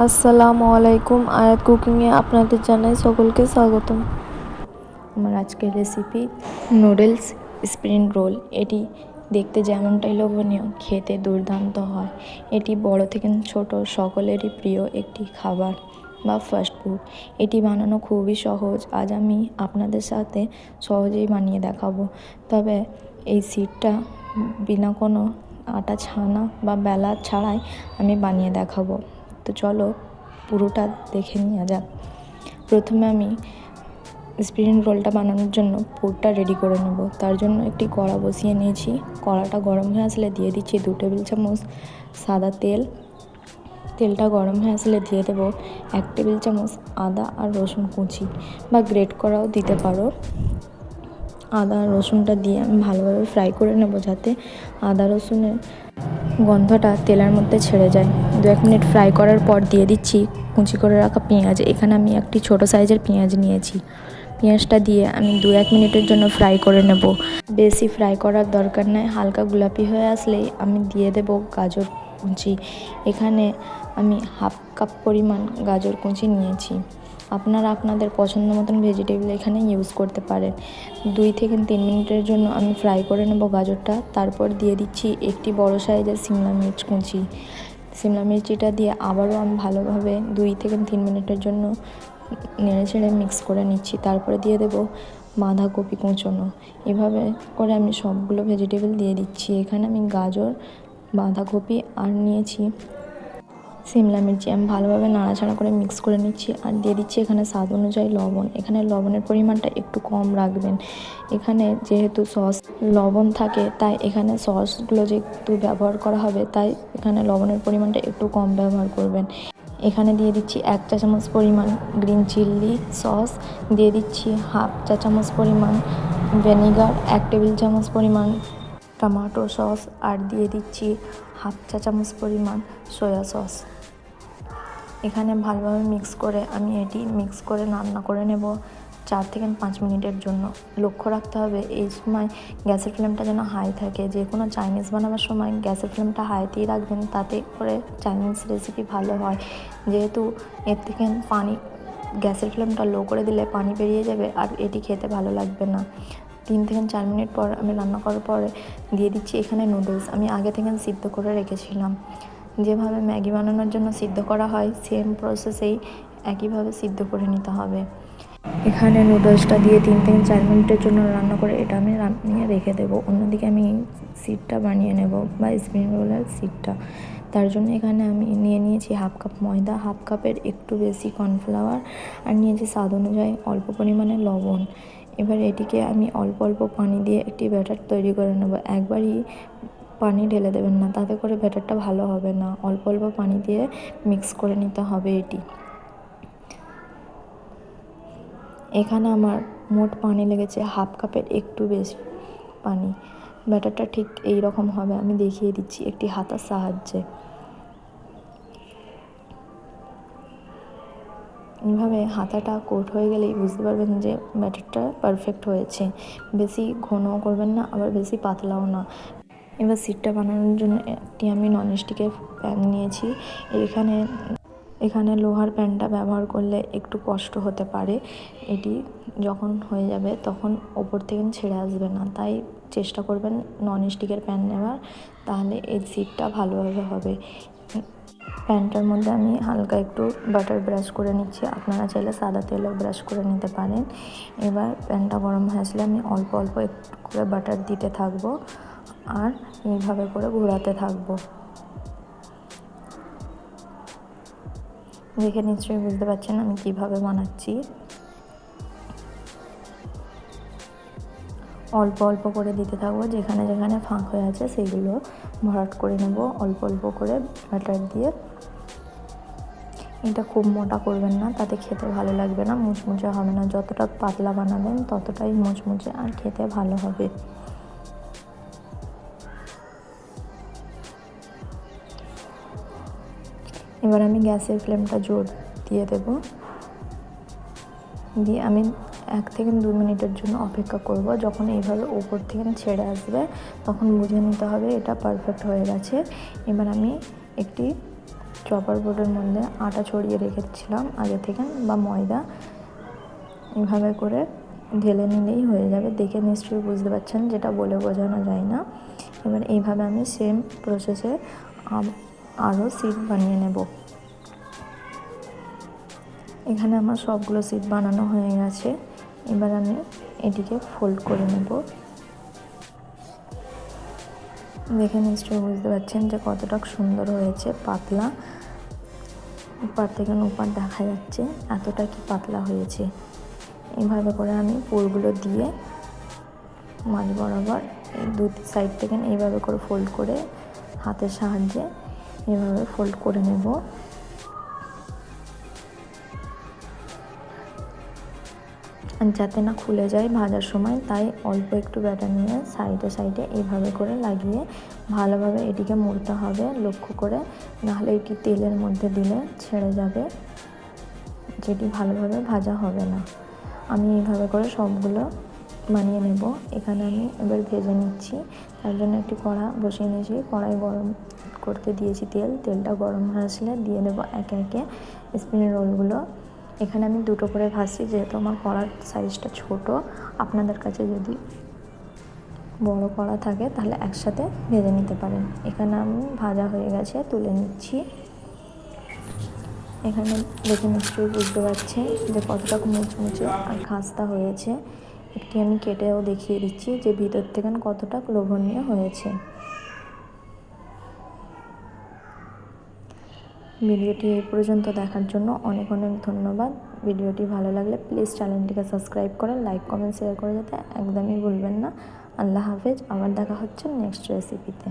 আসসালামু আলাইকুম। আয়াত কুকিংয়ে আপনাদের জানাই সকলকে স্বাগতম। আমার আজকের রেসিপি নুডলস স্প্রিং রোল। এটি দেখতে যেমনটাই লোভনীয়, খেতে দুর্দান্ত হয়। এটি বড় থেকে ছোট সকলেরই প্রিয় একটি খাবার বা ফাস্ট ফুড। এটি বানানো খুবই সহজ। আজ আমি আপনাদের সাথে সহজেই বানিয়ে দেখাবো। তবে এই সিটটা বিনা কোনো আটা ছানা বা বেলা ছাড়াই আমি বানিয়ে দেখাবো। তো চলো পুরোটা দেখে নেওয়া যাক। প্রথমে আমি স্প্রিং রোলটা বানানোর জন্য পুরটা রেডি করে নেব। তার জন্য একটি কড়া বসিয়ে নিয়েছি। কড়াটা গরম হয়ে আসলে দিয়ে দিচ্ছি 2 টেবিল চামচ সাদা তেল। তেলটা গরম হয়ে আসলে দিয়ে দেবো 1 টেবিল চামচ আদা আর রসুন কুচি বা গ্রেট করাও দিতে পারো। আদা আর রসুনটা দিয়ে আমি ভালোভাবে ফ্রাই করে নেব, যাতে আদা রসুনের গন্ধটা তেলের মধ্যে ছেড়ে যায়। 2-1 মিনিট ফ্রাই করার পর দিয়ে দিচ্ছি কুচি করে রাখা পেঁয়াজ। এখানে আমি একটি ছোট সাইজের পেঁয়াজ নিয়েছি। পেঁয়াজটা দিয়ে আমি 2-1 মিনিটের জন্য ফ্রাই করে নেব। বেশি ফ্রাই করার দরকার নেই, হালকা গোলাপি হয়ে আসলেই আমি দিয়ে দেব গাজর কুচি। এখানে আমি 1/2 কাপ পরিমাণ গাজর কুচি নিয়েছি। আপনারা আপনাদের পছন্দ মতন ভেজিটেবল এখানে ইউজ করতে পারেন। 2 থেকে 3 মিনিটের জন্য আমি ফ্রাই করে নেব গাজরটা। তারপর দিয়ে দিচ্ছি একটি বড় সাইজের সিমলা মির্চ কুচি। সিমলা মির্চিটা দিয়ে আবারও আমি ভালোভাবে 2 থেকে 3 মিনিটের জন্য নেড়ে ছেড়ে মিক্স করে নিচ্ছি। তারপরে দিয়ে দেব বাঁধাকপি কুচোনো। এভাবে করে আমি সবগুলো ভেজিটেবল দিয়ে দিচ্ছি। এখানে আমি গাজর, বাঁধাকপি আর নিয়েছি সিমলা মির্চি। আমি ভালোভাবে নাড়াচাড়া করে মিক্স করে নিচ্ছি আর দিয়ে দিচ্ছি এখানে স্বাদ অনুযায়ী লবণ। এখানে লবণের পরিমাণটা একটু কম রাখবেন। এখানে যেহেতু সস লবণ থাকে, তাই এখানে সসগুলো যেহেতু ব্যবহার করা হবে, তাই এখানে লবণের পরিমাণটা একটু কম ব্যবহার করবেন। এখানে দিয়ে দিচ্ছি 1 চা চামচ পরিমাণ গ্রিন চিলি সস, দিয়ে দিচ্ছি 1/2 চা চামচ পরিমাণ ভিনেগার, 1 টেবিল চামচ পরিমাণ টমেটো সস আর দিয়ে দিচ্ছি 1/2 চা চামচ পরিমাণ সয়া সস। এখানে ভালোভাবে মিক্স করে আমি এটি মিক্স করে রান্না করে নেব 4 থেকে 5 মিনিটের জন্য। লক্ষ্য রাখতে হবে এই সময় গ্যাসের ফ্লেমটা যেন হাই থাকে। যে কোনো চাইনিজ বানাবার সময় গ্যাসের ফ্লেমটা হাইতেই রাখবেন, তাতে করে চাইনিজ রেসিপি ভালো হয়। যেহেতু এর থেকে গ্যাসের ফ্লেমটা লো করে দিলে পানি বেরিয়ে যাবে আর এটি খেতে ভালো লাগবে না। 3 থেকে 4 মিনিট পর আমি রান্না করার পরে দিয়ে দিচ্ছি এখানে নুডলস। আমি আগে থেকে সিদ্ধ করে রেখেছিলাম। যেভাবে ম্যাগি বানানোর জন্য সিদ্ধ করা হয়, সেম প্রসেসেই একইভাবে সিদ্ধ করে নিতে হবে। এখানে নুডলসটা দিয়ে 3 থেকে 4 মিনিটের জন্য রান্না করে এটা আমি নিয়ে রেখে দেবো। অন্যদিকে আমি সিটটা বানিয়ে নেব বা স্প্রিং রোলের সিটটা। তার জন্য এখানে আমি নিয়েছি 1/2 কাপ ময়দা, 1/2 কাপের একটু বেশি কর্নফ্লাওয়ার আর নিয়েছি স্বাদ অনুযায়ী অল্প পরিমাণে লবণ। এবার এটিকে আমি অল্প অল্প পানি দিয়ে একটি ব্যাটার তৈরি করে নেব। একবারই পানি ঢেলে দেবেন না, তাতে করে ব্যাটারটা ভালো হবে না। অল্প অল্প পানি দিয়ে মিক্স করে নিতে হবে এটি। এখানে আমার মোট পানি লেগেছে 1/2 কাপের একটু বেশি পানি। ব্যাটারটা ঠিক এই রকম হবে, আমি দেখিয়ে দিচ্ছি একটি হাতার সাহায্যে। এইভাবে হাতাটা কোট হয়ে গেলেই বুঝতে পারবেন যে ব্যাটারটা পারফেক্ট হয়েছে। বেশি ঘনও করবেন না, আবার বেশি পাতলাও না। এবার সিটটা বানানোর জন্য একটি আমি ননস্টিকের প্যান নিয়েছি। এখানে লোহার প্যানটা ব্যবহার করলে একটু কষ্ট হতে পারে। এটি যখন হয়ে যাবে তখন ওপর থেকে ছেড়ে আসবে না, তাই চেষ্টা করবেন ননস্টিকের প্যান নেওয়ার, তাহলে এই সিটটা ভালোভাবে হবে। প্যানটার মধ্যে আমি হালকা একটু বাটার ব্রাশ করে নিচ্ছি। আপনারা চাইলে সাদা তেলও ব্রাশ করে নিতে পারেন। এবার প্যানটা গরম হয়ে আসলে আমি অল্প অল্প একটু করে বাটার দিতে থাকবো আর এইভাবে করে ঘোরাতে থাকবো। দেখে নিশ্চয়ই বুঝতে পারছেন আমি কিভাবে বানাচ্ছি। অল্প অল্প করে দিতে থাকবো, যেখানে যেখানে ফাঁক হয়ে আছে সেগুলো ভরাট করে নেব অল্প অল্প করে বাটার দিয়ে। এটা খুব মোটা করবেন না, তাতে খেতে ভালো লাগবে না, মুচমুচে হবে না। যতটা পাতলা বানাবেন ততটাই মুচমুচে আর খেতে ভালো হবে। এবার আমি গ্যাসের ফ্লেমটা জোর দিয়ে দেব, দিয়ে আমি 1 থেকে 2 মিনিটের জন্য অপেক্ষা করব। যখন এইভাবে উপর থেকে ছেড়ে আসবে তখন বুঝে নিতে হবে এটা পারফেক্ট হয়ে গেছে। এবার আমি একটি চপার বোর্ডের মধ্যে আটা ছড়িয়ে রেখেছিলাম আগে থেকে বা ময়দা, এভাবে করে ঢেলে নিলেই হয়ে যাবে। দেখে নিশ্চয়ই বুঝতে পারছেন, যেটা বলে বোঝানো যায় না। এবার এইভাবে আমি সেম প্রসেসে আরও সিট বানিয়ে নেব। এখানে আমার সবগুলো সিট বানানো হয়ে গেছে। এবার আমি এটিকে ফোল্ড করে নেব। দেখে নিশ্চয়ই বুঝতে পারছেন যে কতটা সুন্দর হয়েছে, পাতলা, উপর থেকে উপর দেখা যাচ্ছে এতটা কি পাতলা হয়েছে। এইভাবে করে আমি পুরগুলো দিয়ে মাঝ বরাবর এই দু সাইড থেকে এইভাবে করে ফোল্ড করে হাতের সাহায্যে এভাবে ফোল্ড করে নেব। যাতে না খুলে যায় ভাজার সময়, তাই অল্প একটু ব্যাটার নিয়ে সাইডে সাইডে এইভাবে করে লাগিয়ে ভালোভাবে এটিকে মুড়তে হবে লক্ষ্য করে, নাহলে এটি তেলের মধ্যে দিলে ছেড়ে যাবে, যেটি ভালোভাবে ভাজা হবে না। আমি এইভাবে করে সবগুলো বানিয়ে নেব। এখানে আমি এবার ভেজে নিচ্ছি। তার জন্য একটি কড়া বসিয়ে নিয়েছি, কড়াই গরম করতে দিয়েছি তেলটা গরম হয়ে আসলে দিয়ে দেবো একে একে স্প্রিং রোলগুলো। এখানে আমি দুটো করে ভাজছি, যেহেতু আমার কড়ার সাইজটা ছোট। আপনাদের কাছে যদি বড় কড়া থাকে তাহলে একসাথে ভেজে নিতে পারেন। এখানে আমি ভাজা হয়ে গেছে, তুলে নিচ্ছি। এখানে দেখে নিশ্চয়ই বুঝতে পারছেন যে কতটা মুচমুচে আর খাস্তা হয়েছে। একটি আমি কেটেও দেখিয়ে দিচ্ছি যে ভিতর থেকে কতটা লোভনীয় হয়েছে। ভিডিওটি এই পর্যন্ত দেখার জন্য অনেক অনেক ধন্যবাদ। ভিডিওটি ভালো লাগলে প্লিজ চ্যানেলটিকে সাবস্ক্রাইব করে লাইক কমেন্ট শেয়ার করে যেতে একদমই ভুলবেন না। আল্লাহ হাফেজ। আবার দেখা হচ্ছে নেক্সট রেসিপিতে।